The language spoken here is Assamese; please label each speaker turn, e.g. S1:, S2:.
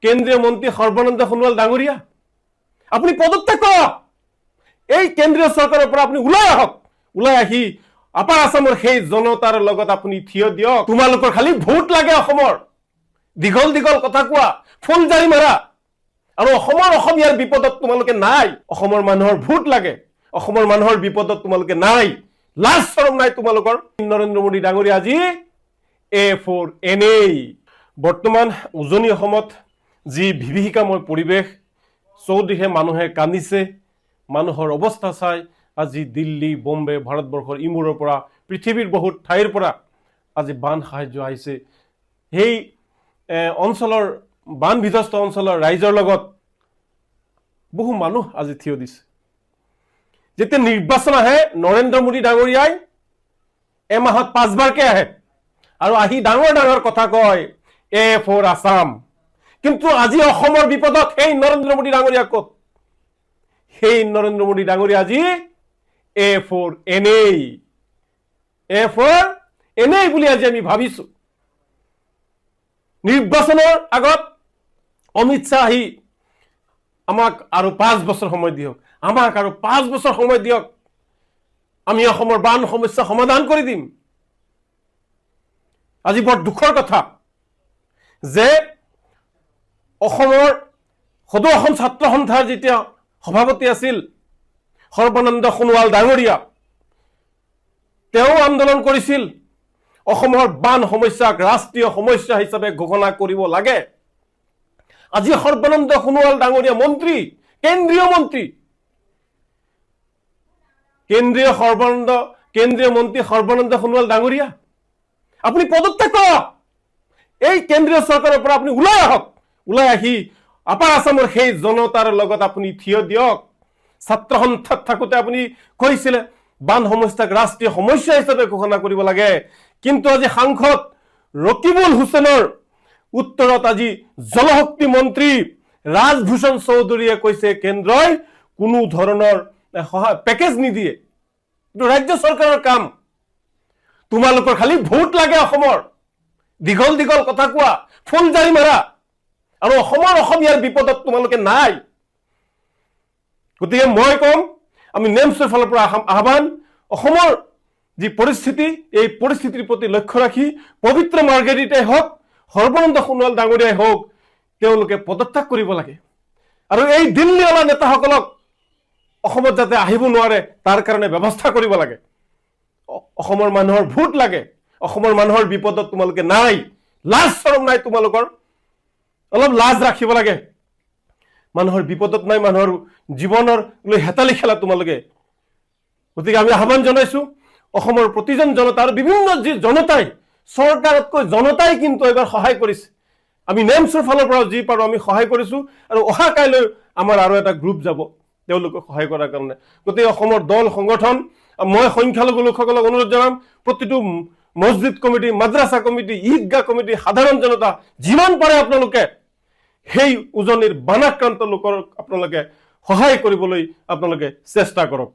S1: কেন্দ্ৰীয় মন্ত্ৰী সৰ্বানন্দ সোণোৱাল ডাঙৰীয়া, আপুনি পদত্যাগ কৰক। এই কেন্দ্ৰীয় চৰকাৰৰ পৰা আপুনি ওলাই আহক। ওলাই আহি আপাৰ আছামৰ সেই জনতাৰ লগত আপুনি থিয় দিয়ক। তোমালোকৰ খালি ভোট লাগে অসমৰ। দীঘল দীঘল কথা কোৱা, ফুলজাৰি মাৰা, আৰু অসমীয়াৰ বিপদত তোমালোকে নাই। অসমৰ মানুহৰ ভোট লাগে, অসমৰ মানুহৰ বিপদত তোমালোকে নাই। লাজ শৰম নাই তোমালোকৰ। নৰেন্দ্ৰ মোদী ডাঙৰীয়া আজি A4 এনেই। বৰ্তমান উজনি অসমত যি বিভীষিকাময় পৰিৱেশ, চৌদিশে মানুহে কান্দিছে। মানুহৰ অৱস্থা চাই আজি দিল্লী, বম্বে, ভাৰতবৰ্ষৰ ইমূৰৰ পৰা, পৃথিৱীৰ বহুত ঠাইৰ পৰা আজি বান সাহায্য আহিছে। সেই অঞ্চলৰ বান বিধ্বস্ত অঞ্চলৰ ৰাইজৰ লগত বহু মানুহ আজি থিয় দিছে। যেতিয়া নিৰ্বাচন আহে, নৰেন্দ্ৰ মোদী ডাঙৰীয়াই এমাহত 5 বাৰকে আহে আৰু আহি ডাঙৰ ডাঙৰ কথা কয়, A4 আছাম। কিন্তু আজি অসমৰ বিপদত সেই নৰেন্দ্ৰ মোদী ডাঙৰীয়া ক'ত? সেই নৰেন্দ্ৰ মোদী ডাঙৰীয়া আজি A4 এনেই। A4 এনেই বুলি আজি আমি ভাবিছো। নিৰ্বাচনৰ আগত অমিত শ্বাহ আহি আমাক আৰু 5 বছৰ সময় দিয়ক, আমাক আৰু 5 বছৰ সময় দিয়ক, আমি অসমৰ বান সমস্যা সমাধান কৰি দিম। আজি বৰ দুখৰ কথা যে অসমৰ সদৌ অসম ছাত্ৰ সন্থাৰ যেতিয়া সভাপতি আছিল সৰ্বানন্দ সোণোৱাল ডাঙৰীয়া, তেওঁ আন্দোলন কৰিছিল অসমৰ বান সমস্যাক ৰাষ্ট্ৰীয় সমস্যা হিচাপে ঘোষণা কৰিব লাগে। আজি সৰ্বানন্দ সোণোৱাল ডাঙৰীয়া মন্ত্ৰী, কেন্দ্ৰীয় মন্ত্ৰী, কেন্দ্ৰীয় মন্ত্ৰী সৰ্বানন্দ সোণোৱাল ডাঙৰীয়া, আপুনি পদত্যাগ কৰক। এই কেন্দ্ৰীয় চৰকাৰৰ পৰা আপুনি ওলাই আহক। ওলাই আহি আপাৰ আছামৰ সেই জনতাৰ লগত আপুনি থিয় দিয়ক। ছাত্ৰ সন্থাত থাকোঁতে আপুনি কৈছিলে বান সমস্যাক ৰাষ্ট্ৰীয় সমস্যা হিচাপে ঘোষণা কৰিব লাগে। কিন্তু আজি সাংসদ ৰকিবুল হুছেইনৰ উত্তৰত আজি জলশক্তি মন্ত্ৰী ৰাজভূষণ চৌধুৰীয়ে কৈছে কেন্দ্ৰই কোনো ধৰণৰ পেকেজ নিদিয়ে। এইটো ৰাজ্য চৰকাৰৰ কাম। তোমালোকৰ খালি ভোট লাগে অসমৰ। দীঘল দীঘল কথা কোৱা, ফুলজাৰি মাৰা, আৰু অসমীয়াৰ বিপদত তোমালোকে নাই। গতিকে মই কম, আমি নেমছৰ ফালৰ পৰা আহ্বান, অসমৰ যি পৰিস্থিতি, এই পৰিস্থিতিৰ প্ৰতি লক্ষ্য ৰাখি পবিত্ৰ মাৰ্গেৰিটাই হওক, সৰ্বানন্দ সোণোৱাল ডাঙৰীয়াই হওক, তেওঁলোকে পদত্যাগ কৰিব লাগে। আৰু এই দিল্লীৱালা নেতাসকলক অসমত যাতে আহিব নোৱাৰে তাৰ কাৰণে ব্যৱস্থা কৰিব লাগে। অসমৰ মানুহৰ ভোট লাগে, অসমৰ মানুহৰ বিপদত তোমালোকে নাই। লাজ শৰম নাই তোমালোকৰ। অলপ লাজ ৰাখিব লাগে। মানুহৰ বিপদত নাই, মানুহৰ জীৱনৰ লৈ হেতালি খেলা তোমালোকে। গতিকে আমি আহ্বান জনাইছো অসমৰ প্ৰতিজন জনতা, আৰু বিভিন্ন যি জনতাই, চৰকাৰতকৈ জনতাই কিন্তু এবাৰ সহায় কৰিছে। আমি নেমছৰ ফালৰ পৰা যি পাৰোঁ আমি সহায় কৰিছো, আৰু অহা কাইলৈ আমাৰ আৰু এটা গ্ৰুপ যাব তেওঁলোকক সহায় কৰাৰ কাৰণে। গতিকে অসমৰ দল সংগঠন, মই সংখ্যালঘু লোকসকলক অনুৰোধ জনাম, প্ৰতিটো মছজিদ কমিটি, মাদ্ৰাছা কমিটি, ঈদগাহ কমিটি, সাধাৰণ জনতা যিমান পাৰে আপোনালোকে সেই উজনিৰ বানাক্ৰান্ত লোকৰ আপোনালোকে সহায় কৰিবলৈ আপোনালোকে চেষ্টা কৰক।